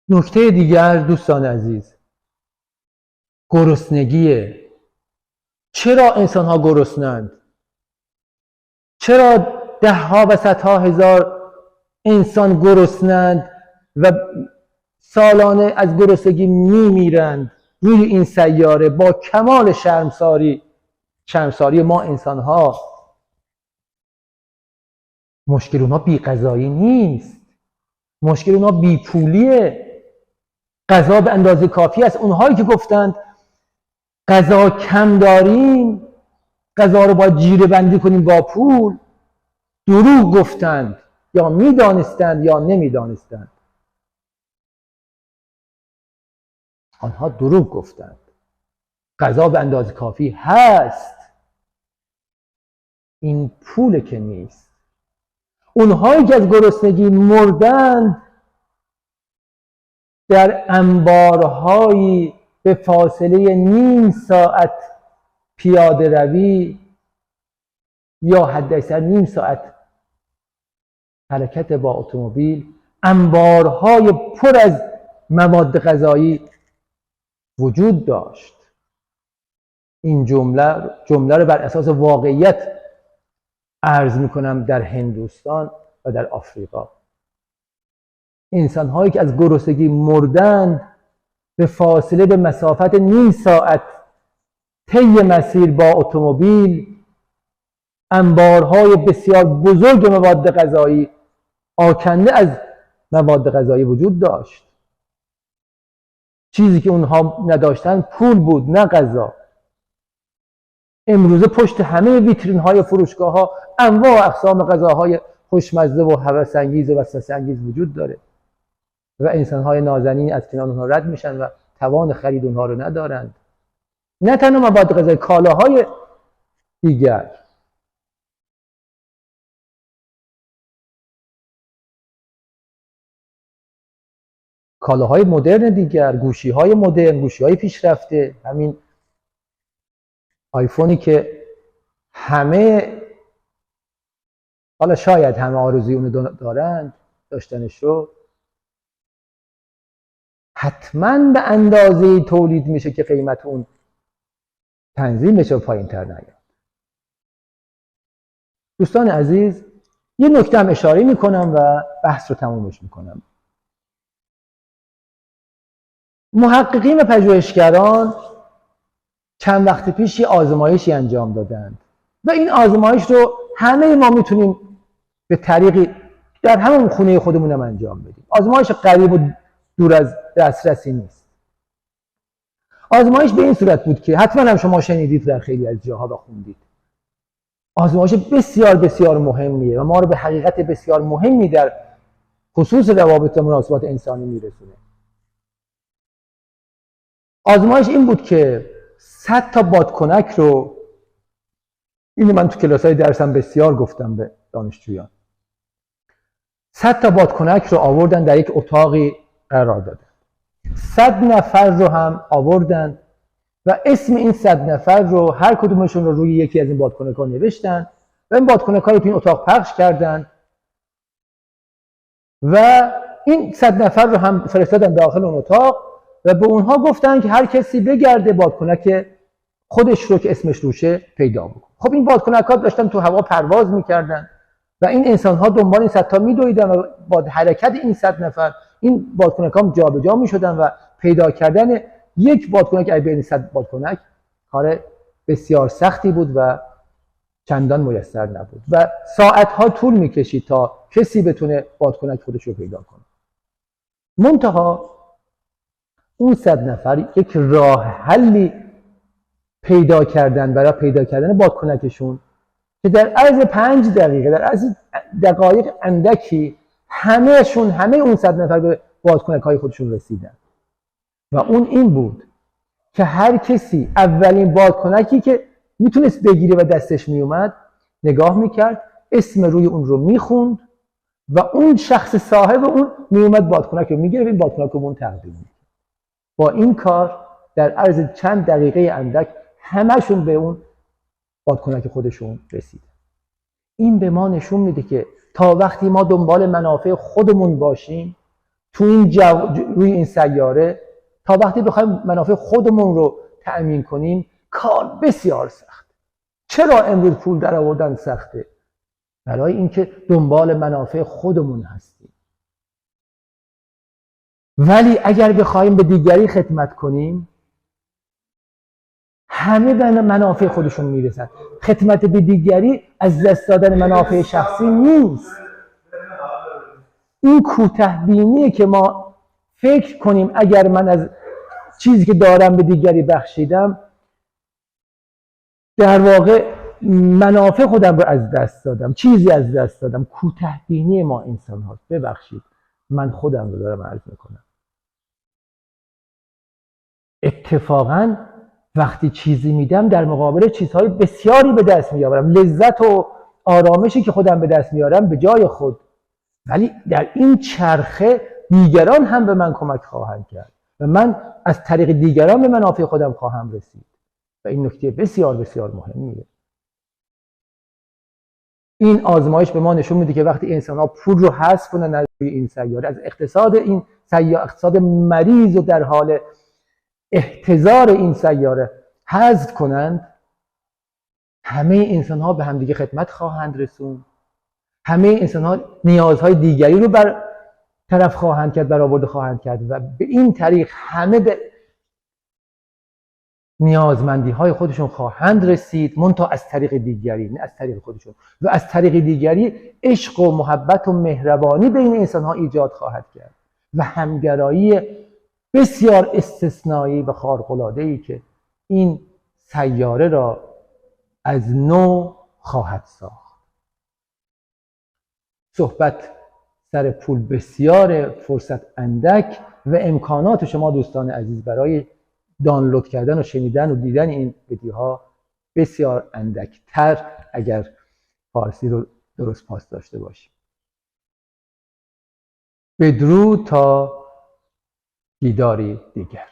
نکته دیگر دوستان عزیز، گرسنگیه. چرا انسان ها گرسنند؟ چرا ده ها و صدها هزار انسان گرسنند و سالانه از گرسنگی میمیرند روی این سیاره با کمال شرمساری ما انسان ها؟ مشکل اونها بی غذایی نیست، مشکل اونها بی پولیه. غذا به اندازه کافی است. اونهایی که گفتند غذا کم داریم، غذا رو باید جیره بندی کنیم با پول، دروغ گفتند، یا میدانستند یا نمیدانستند. آنها دروغ گفتند. غذا به اندازه کافی هست، این پول که نیست. اونهایی که از گرسنگی مردند در انبارهایی به فاصله نیم ساعت پیاده روی یا حداکثر نیم ساعت حرکت با اتومبیل، انبارهای پر از مواد غذایی وجود داشت. این جمله رو بر اساس واقعیت عرض میکنم. در هندوستان و در آفریقا انسان‌هایی که از گرسنگی مردند به فاصله به مسافت نیم ساعت طی مسیر با اتومبیل، انبارهای بسیار بزرگ مواد غذایی، آکنده از مواد غذایی وجود داشت. چیزی که اونها نداشتن پول بود، نه غذا. امروزه پشت همه ویترین‌های فروشگاه‌ها انواع و اقسام غذاهای خوشمزه و هوس‌انگیز و وسوسه‌انگیز وجود داره و انسان‌های نازنین از کنار اونها رد میشن و توان خرید اونها رو ندارند. نه تنها مواد غذایی، کالاهای دیگر. کالاهای مدرن دیگر، گوشی‌های مدرن، گوشی‌های پیشرفته، همین آیفونی که همه، حالا شاید همه آرزوی اونو دارند داشتنش رو، حتما به اندازه تولید میشه که قیمت اون تنظیم بشه و پایین تر نیاد. دوستان عزیز، یه نکته هم اشاره میکنم و بحث رو تمومش میکنم. محققین و پژوهشگران چند وقت پیش یه آزمایشی انجام دادند و این آزمایش رو همه ما میتونیم به طریقی در همون خونه خودمونم انجام بدیم. آزمایش قریب و دور از دسترسی نیست. آزمایش به این صورت بود که حتما هم شما شنیدید در خیلی از جاها و خوندید. آزمایش بسیار بسیار مهمیه و ما رو به حقیقت بسیار مهمی در خصوص روابط و مناسبات انسانی میرسونه. آزمایش این بود که 100 تا بادکنک رو، اینو من تو کلاس‌های درسم بسیار گفتم به دانشجویان، 100 تا بادکنک رو آوردن در یک اتاقی قرار دادن. 100 نفر رو هم آوردن و اسم این 100 نفر رو هر کدومشون رو روی یکی از این بادکنک‌ها نوشتن و این بادکنک‌ها رو تو این اتاق پخش کردن و این 100 نفر رو هم فرستادن داخل اون اتاق و به اونها گفتن که هر کسی بگرده بادکنک خودش رو که اسمش روشه پیدا بکنه. خب این بادکنک‌ها داشتن تو هوا پرواز می‌کردن و این انسان‌ها دنبال این 100 تا می‌دویدن و با حرکت این 100 نفر این بادکنک‌ها جابجا می‌شدن و پیدا کردن یک بادکنک از بین 100 بادکنک کار بسیار سختی بود و چندان میسر نبود و ساعت‌ها طول می‌کشید تا کسی بتونه بادکنک خودش رو پیدا کنه. منتها اون 100 نفر یک راه حلی پیدا کردن برای پیدا کردن بادکنکشون که در عرض 5 دقیقه، در عرض دقایق اندکی همه اون 100 نفر به بادکنک‌های خودشون رسیدن و اون این بود که هر کسی اولین بادکنکی که میتونست بگیره و دستش میومد نگاه میکرد، اسم روی اون رو میخوند و اون شخص صاحب اون میومد بادکنک رو میگیره و این بادکنک رو اون تقدیم میکرد. با این کار در عرض چند دقیقه اندک همشون به اون بادکنک خودشون رسید. این به ما نشون میده که تا وقتی ما دنبال منافع خودمون باشیم تو این روی این سیاره تا وقتی بخوایم منافع خودمون رو تأمین کنیم کار بسیار سخت. چرا امروز پول در آوردن سخته؟ برای اینکه دنبال منافع خودمون هستیم. ولی اگر بخوایم به دیگری خدمت کنیم همه به منافع خودشون میرسن. خدمت به دیگری از دست دادن منافع شخصی نیست. این کوتاه‌بینیه که ما فکر کنیم اگر من از چیزی که دارم به دیگری بخشیدم در واقع منافع خودم رو از دست دادم، چیزی از دست دادم. کوتاه‌بینی ما انسان هاست. ببخشید من خودم رو دارم عرض میکنم. اتفاقاً وقتی چیزی میدم در مقابل چیزهای بسیاری به دست میارم، لذت و آرامشی که خودم به دست میارم به جای خود، ولی در این چرخه دیگران هم به من کمک خواهند کرد و من از طریق دیگران به منافع خودم خواهم رسید و این نکته بسیار بسیار مهمیه. این آزمایش به ما نشون میده که وقتی انسان‌ها پول رو حذف کنن از این سیاره، از اقتصاد این سیاره، اقتصاد مریض و در حال احتضار این سیاره حذف کنند، همه انسان‌ها به همدیگه خدمت خواهند رسوند، همه انسان‌ها نیازهای دیگری رو بر طرف خواهند کرد، برآورده خواهند کرد و به این طریق همه به نیازمندی‌های خودشون خواهند رسید، منتها از طریق دیگری، نه از طریق خودشون. و از طریق دیگری عشق و محبت و مهربانی بین انسان‌ها ایجاد خواهد کرد و همگرایی بسیار استثنایی و خارق‌العاده‌ای که این سیاره را از نو خواهد ساخت. صحبت سر پول بسیار، فرصت اندک و امکانات شما دوستان عزیز برای دانلود کردن و شنیدن و دیدن این ویدیوها بسیار اندکتر اگر فارسی رو درست پاس داشته باشیم. بدرود تا دیداری دیگر.